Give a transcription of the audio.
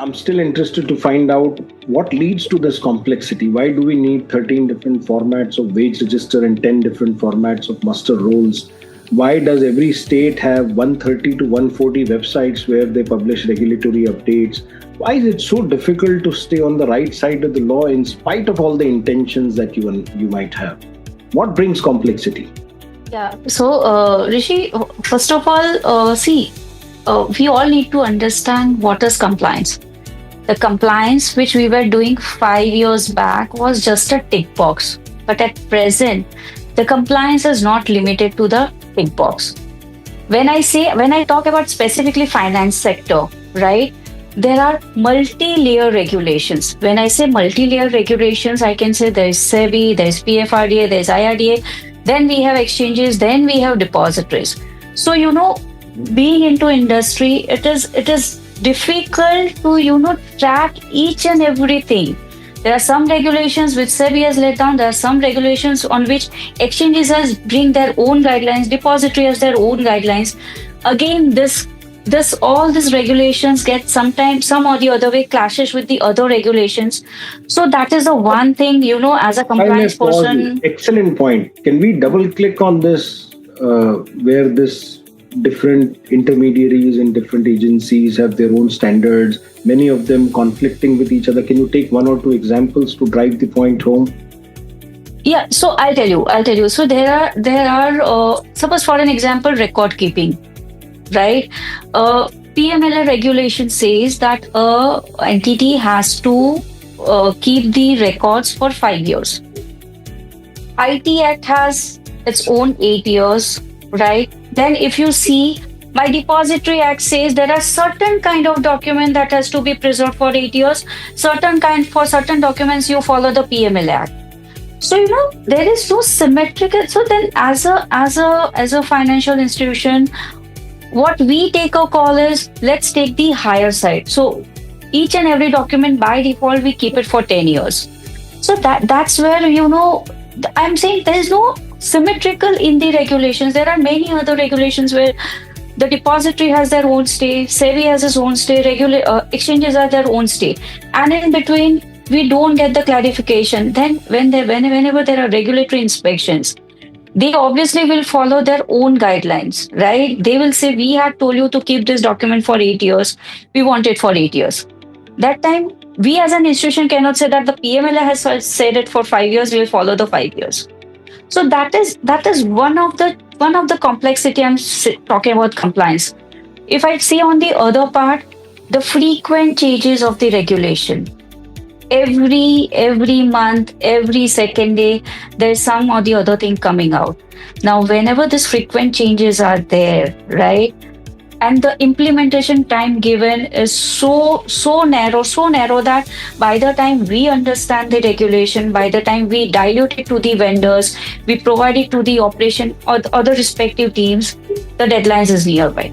I'm still interested to find out what leads to this complexity. Why do we need 13 different formats of wage register and 10 different formats of muster rolls? Why does every state have 130 to 140 websites where they publish regulatory updates? Why is it so difficult to stay on the right side of the law in spite of all the intentions that you might have? What brings complexity? Yeah. So, Rishi, first of all, we all need to understand what is compliance. The compliance which we were doing 5 years back was just a tick box. But at present, the compliance is not limited to the tick box. When I talk about specifically finance sector, right? There are multi-layer regulations. When I say multi-layer regulations, I can say there is SEBI, there is PFRDA, there is IRDA, then we have exchanges, then we have depositories. So, being into industry, it is difficult to, track each and everything. There are some regulations which SEBI has laid down. There are some regulations on which exchanges has bring their own guidelines, depository has their own guidelines. Again, all these regulations get sometimes some or the other way clashes with the other regulations. So that is the one thing, as a compliance person. Excellent point. Can we double click on this, where this different intermediaries and different agencies have their own standards, many of them conflicting with each other? Can you take one or two examples to drive the point home? Yeah, so I'll tell you. So there are suppose for an example, record keeping, right? PMLA regulation says that a entity has to keep the records for 5 years. IT Act has its own 8 years, right? Then if you see, my Depository Act says there are certain kind of document that has to be preserved for 8 years. For certain documents you follow the PMLA Act. So there is no symmetrical. So then, as a financial institution, what we take a call is, let's take the higher side. So each and every document by default we keep it for 10 years. So that's where I'm saying there is no symmetrical in the regulations. There are many other regulations where the depository has their own stay, SEBI has its own stay, exchanges have their own stay, and in between we don't get the clarification. Then whenever there are regulatory inspections, they obviously will follow their own guidelines, right? They will say, we had told you to keep this document for 8 years. We want it for 8 years. That time, we as an institution cannot say that the PMLA has said it for 5 years, we will follow the 5 years. So that is one of the complexity I'm talking about compliance. If I see on the other part, the frequent changes of the regulation. Every month, every second day, there's some or the other thing coming out. Now, whenever these frequent changes are there, right? And the implementation time given is so narrow that by the time we understand the regulation, by the time we dilute it to the vendors, we provide it to the operation or the other respective teams, the deadlines is nearby.